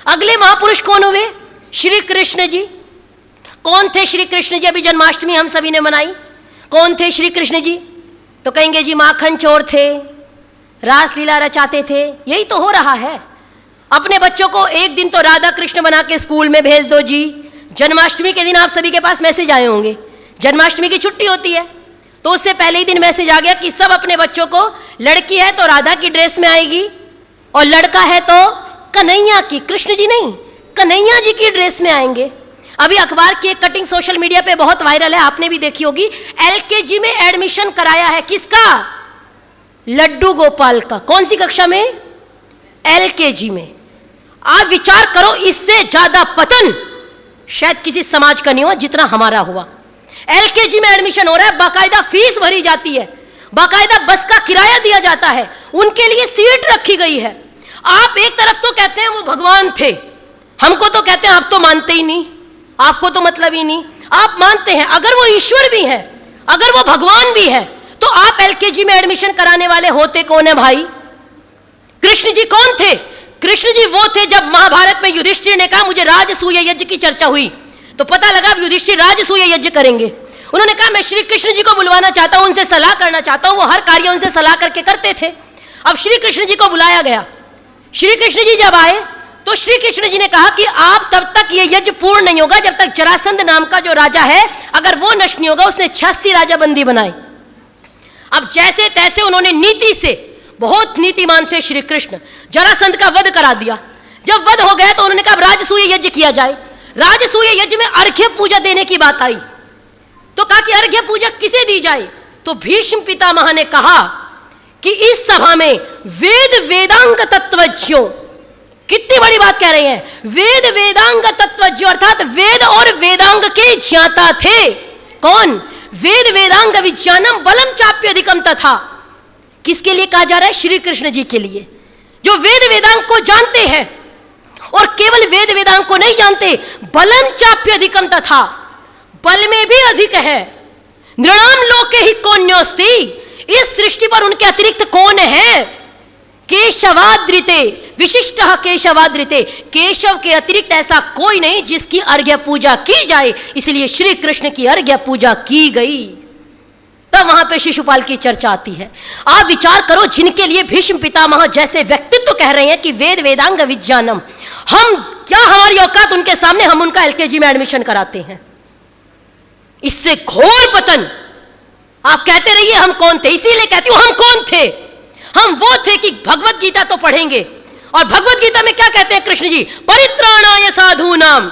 अगले महापुरुष कौन हुए? श्री कृष्ण जी। कौन थे श्री कृष्ण जी? अभी जन्माष्टमी हम सभी ने मनाई। कौन थे श्री कृष्ण जी? तो कहेंगे जी माखन चोर थे, रासलीला रचाते थे। यही तो हो रहा है। अपने बच्चों को एक दिन तो राधा कृष्ण बना के स्कूल में भेज दो जी। जन्माष्टमी के दिन आप सभी के पास मैसेज आए होंगे, जन्माष्टमी की छुट्टी होती है, तो उससे पहले ही दिन मैसेज आ गया कि सब अपने बच्चों को, लड़की है तो राधा की ड्रेस में आएगी और लड़का है तो कन्हैया की, कृष्ण जी नहीं, कन्हैया जी की ड्रेस में आएंगे। अभी अखबार की एक कटिंग सोशल मीडिया पे बहुत वायरल है, आपने भी देखी होगी। एलकेजी में एडमिशन कराया है, किसका? लड्डू गोपाल का। कौन सी कक्षा में? एलकेजी में। आप विचार करो, इससे ज्यादा पतन शायद किसी समाज का नहीं हुआ जितना हमारा हुआ। एलकेजी में एडमिशन हो रहा है, बाकायदा फीस भरी जाती है, बाकायदा बस का किराया दिया जाता है, उनके लिए सीट रखी गई है। आप एक तरफ तो कहते हैं वो भगवान थे, हमको तो कहते हैं आप तो मानते ही नहीं, आपको तो मतलब ही नहीं। आप मानते हैं अगर वो ईश्वर भी है, अगर वो भगवान भी है, तो आप एलकेजी में एडमिशन कराने वाले होते कौन है भाई? कृष्ण जी कौन थे? कृष्ण जी वो थे जब महाभारत में युधिष्ठिर ने कहा मुझे राजसूय यज्ञ की चर्चा हुई, तो पता लगा अब युधिष्ठिर राजसूय यज्ञ करेंगे। उन्होंने कहा मैं श्री कृष्ण जी को बुलवाना चाहता हूं, उनसे सलाह करना चाहता हूं। वो हर कार्य उनसे सलाह करके करते थे। अब श्री कृष्ण जी को बुलाया गया। श्री कृष्ण जी जब आए तो श्री कृष्ण जी ने कहा कि आप तब तक ये यज्ञ पूर्ण नहीं होगा जब तक जरासंध नाम का जो राजा है अगर वो नष्ट नहीं होगा। उसने 86 राजा बंदी बनाए। अब जैसे तैसे उन्होंने नीति से, बहुत नीतिमान थे श्री कृष्ण, जरासंध का वध करा दिया। जब वध हो गया तो उन्होंने कहा राजसूय यज्ञ किया जाए। राजसूय यज्ञ में अर्घ्य पूजा देने की बात आई, तो कहा कि अर्घ्य पूजा किसे दी जाए? तो भीष्म पितामह ने कहा कि इस सभा में वेद वेदांग तत्वज्ञों, कितनी बड़ी बात कह रहे हैं, वेद वेदांग तत्वज्ञों अर्थात वेद और वेदांग के ज्ञाता थे। कौन? वेद वेदांग विज्ञानम बलम चाप्यधिकम तथा। किसके लिए कहा जा रहा है? श्री कृष्ण जी के लिए, जो वेद वेदांग को जानते हैं और केवल वेद वेदांग को नहीं जानते, बलम चाप्यधिकम तथा, बल में भी अधिक है। नृणाम लोके ही कौन्योस्ति, इस सृष्टि पर उनके अतिरिक्त कौन है? केशवाद्रिते विशिष्ट केशवाद्रिते, केशव के अतिरिक्त ऐसा कोई नहीं जिसकी अर्घ्य पूजा की जाए, इसलिए श्री कृष्ण की अर्घ्य पूजा की गई। तब वहां पे शिशुपाल की चर्चा आती है। आप विचार करो, जिनके लिए भीष्म पितामह जैसे व्यक्तित्व कह रहे हैं कि वेद वेदांग विज्ञानम, हम क्या, हमारी औकात उनके सामने, हम उनका एलकेजी में एडमिशन कराते हैं। इससे घोर पतन। आप कहते रहिए हम कौन थे, इसीलिए कहती हूं हम कौन थे। हम वो थे कि भगवत गीता तो पढ़ेंगे, और भगवत गीता में क्या कहते हैं कृष्ण जी? परित्राणाय साधूनाम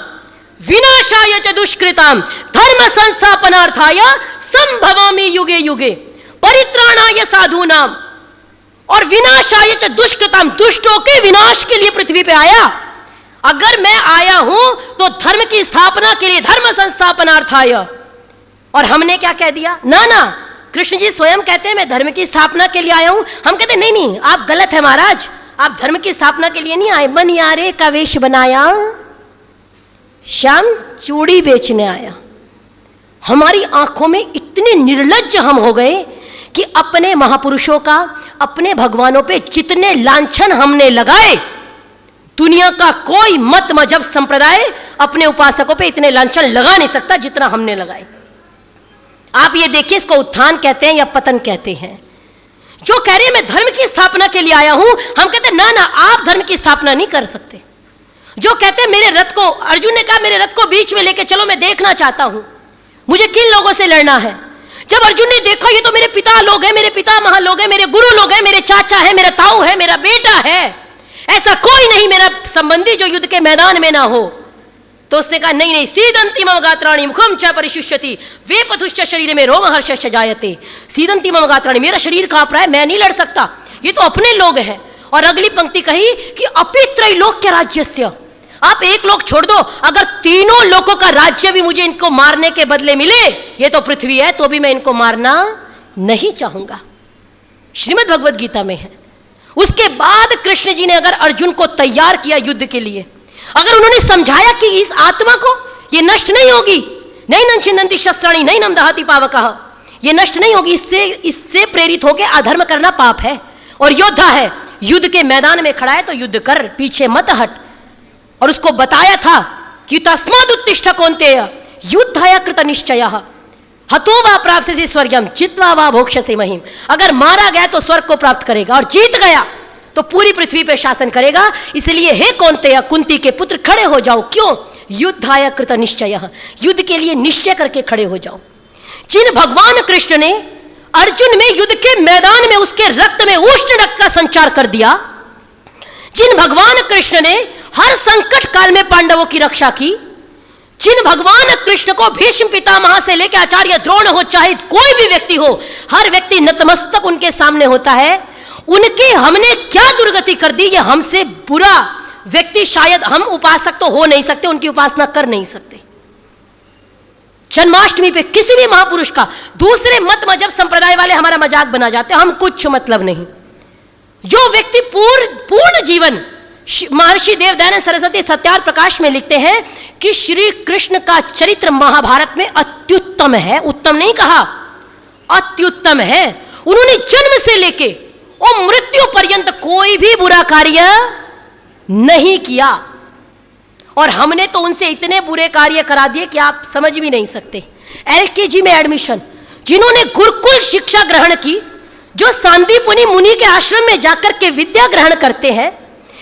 विनाशाय च दुष्कृताम धर्म संस्थापनार्थाय संभवामि युगे युगे। परित्राणाय साधूनाम और विनाशाय च दुष्कृताम, दुष्टों के विनाश के लिए पृथ्वी पे आया। अगर मैं आया हूं तो धर्म की स्थापना के लिए, धर्म संस्थापनार्थाय। और हमने क्या कह दिया? ना ना, कृष्ण जी स्वयं कहते हैं मैं धर्म की स्थापना के लिए आया हूं। हम कहते नहीं नहीं, आप गलत है महाराज, आप धर्म की स्थापना के लिए नहीं आए। मनियारे का वेश बनाया, श्याम चूड़ी बेचने आया। हमारी आंखों में इतने निर्लज्ज हम हो गए कि अपने महापुरुषों का, अपने भगवानों पे जितने लांछन हमने लगाए, दुनिया का कोई मत मजहब संप्रदाय अपने उपासकों पे इतने लांछन लगा नहीं सकता जितना हमने लगाए। आप ये देखिए, इसको उत्थान कहते हैं या पतन कहते हैं। जो कह रहे हैं मैं धर्म की स्थापना के लिए आया हूं, हम कहते हैं ना ना, आप धर्म की स्थापना नहीं कर सकते। जो कहते हैं मेरे रथ को, अर्जुन ने कहा मेरे रथ को बीच में लेके चलो, मैं देखना चाहता हूं मुझे किन लोगों से लड़ना है। जब अर्जुन ने देखा ये तो मेरे पिता लोग हैं, मेरे पितामह लोग हैं, मेरे गुरु लोग हैं, मेरे चाचा है, मेरा ताऊ है, मेरा बेटा है, ऐसा कोई नहीं मेरा संबंधी जो युद्ध के मैदान में ना हो। तो उसने कहा नहीं नहीं, सीदंती मम गात्राणि मुखम च परिशुष्यति वेपथुश्च शरीर में रोमहर्षश्च जायते। सीदंती मम गात्राणि, मेरा शरीर कांप रहा है, मैं नहीं लड़ सकता, ये तो अपने लोग हैं। और अगली पंक्ति कही कि अपि त्रैलोक्य राज्यस्य, आप एक लोग छोड़ दो, अगर तीनों लोगों का राज्य भी मुझे इनको मारने के बदले मिले, ये तो पृथ्वी है, तो भी मैं इनको मारना नहीं चाहूंगा। श्रीमद् भगवद गीता में है। उसके बाद कृष्ण जी ने अगर अर्जुन को तैयार किया युद्ध के लिए, अगर उन्होंने समझाया कि इस आत्मा को ये नष्ट नहीं होगी, नहीं नम छिन्दन्ति शस्त्राणि नहीं नम दहति पावकः, ये नष्ट नहीं होगी, इससे प्रेरित होकर अधर्म करना पाप है। और योद्धा है, युद्ध के मैदान में खड़ा है तो युद्ध कर, पीछे मत हट। और उसको बताया था कि तस्माद् उत्तिष्ठ कौन्तेय युद्धाय कृत निश्चयः हतो वा प्राप्स्यसि स्वर्गम जित्वा वा भोक्ष्यसि महीम। अगर मारा गया तो स्वर्ग को प्राप्त करेगा और जीत गया तो पूरी पृथ्वी पे शासन करेगा। इसलिए हे कौन्तेय, कुंती के पुत्र, खड़े हो जाओ। क्यों? युद्धाय कृत निश्चयः, युद्ध के लिए निश्चय करके खड़े हो जाओ। जिन भगवान कृष्ण ने अर्जुन में युद्ध के मैदान में उसके रक्त में उष्ण रक्त का संचार कर दिया, जिन भगवान कृष्ण ने हर संकट काल में पांडवों की रक्षा की, जिन भगवान कृष्ण को भीष्म पितामह से लेकर आचार्य द्रोण हो, चाहे कोई भी व्यक्ति हो, हर व्यक्ति नतमस्तक उनके सामने होता है, उनके हमने क्या दुर्गति कर दी। ये हमसे बुरा व्यक्ति शायद हम उपासक तो हो नहीं सकते, उनकी उपासना कर नहीं सकते। जन्माष्टमी पे किसी भी महापुरुष का दूसरे मत मजहब संप्रदाय वाले हमारा मजाक बना जाते हैं, हम कुछ मतलब नहीं। जो व्यक्ति पूर्ण जीवन, महर्षि देव दयानंद सरस्वती सत्यार्थ प्रकाश में लिखते हैं कि श्री कृष्ण का चरित्र महाभारत में अत्युत्तम है, उत्तम नहीं कहा, अत्युत्तम है। उन्होंने जन्म से लेके और मृत्यु पर्यंत कोई भी बुरा कार्य नहीं किया, और हमने तो उनसे इतने बुरे कार्य करा दिए कि आप समझ भी नहीं सकते। एलकेजी में एडमिशन, जिन्होंने गुरुकुल शिक्षा ग्रहण की, जो सांदीपनि मुनि के आश्रम में जाकर के विद्या ग्रहण करते हैं,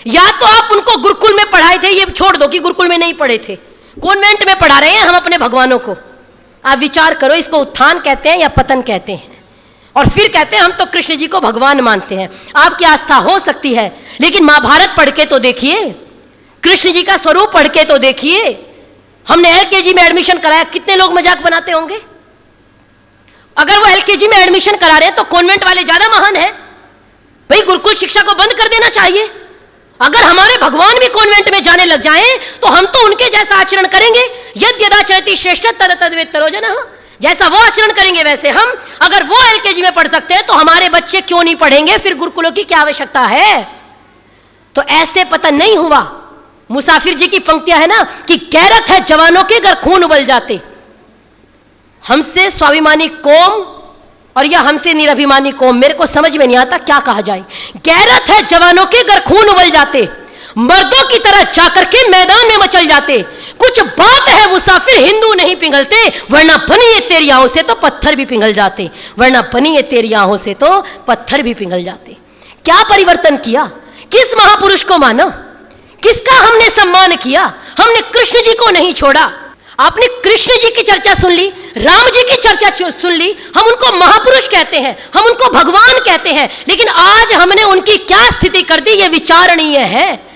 या तो आप उनको गुरुकुल में पढ़ाए थे, ये छोड़ दो कि गुरुकुल में नहीं पढ़े थे, कॉन्वेंट में पढ़ा रहे हैं हम अपने भगवानों को। आप विचार करो, इसको उत्थान कहते हैं या पतन कहते हैं। और फिर कहते हैं हम तो कृष्ण जी को भगवान मानते हैं। आपकी आस्था हो सकती है, लेकिन महाभारत पढ़ के तो देखिए, कृष्ण जी का स्वरूप पढ़ के तो देखिए। हमने एलकेजी में एडमिशन कराया, कितने लोग मजाक बनाते होंगे। अगर वो एलकेजी में एडमिशन करा रहे हैं तो कॉन्वेंट वाले ज्यादा महान है भाई, गुरुकुल शिक्षा को बंद कर देना चाहिए। अगर हमारे भगवान भी कॉन्वेंट में जाने लग जाएं तो हम तो उनके जैसा आचरण करेंगे। यद्यदाचरति श्रेष्ठ तद तद्वेत्तरो जनः, जैसा वो आचरण करेंगे वैसे हम। अगर वो एलकेजी में पढ़ सकते हैं तो हमारे बच्चे क्यों नहीं पढ़ेंगे? फिर गुरुकुलों की क्या आवश्यकता है? तो ऐसे पतन नहीं हुआ। मुसाफिर जी की पंक्तियां है ना कि गैरत है जवानों के घर खून उबल जाते। हमसे स्वाभिमानी कौम और या हमसे निरभिमानी कौम, मेरे को समझ में नहीं आता क्या कहा जाए। गैरत है जवानों के घर खून उबल जाते, मर्दों की तरह जाकर के मैदान में मचल जाते। कुछ बात है मुसाफिर हिंदू नहीं पिघलते, वरना बनी ये तेरी आंखों से तो पत्थर भी पिघल जाते, वरना बनी ये तेरी आंखों से तो पत्थर भी पिघल जाते। क्या परिवर्तन किया? किस महापुरुष को माना? किसका हमने सम्मान किया? हमने कृष्ण जी को नहीं छोड़ा। आपने कृष्ण जी की चर्चा सुन ली, राम जी की चर्चा सुन ली, हम उनको महापुरुष कहते हैं, हम उनको भगवान कहते हैं, लेकिन आज हमने उनकी क्या स्थिति कर दी ये विचारणीय है।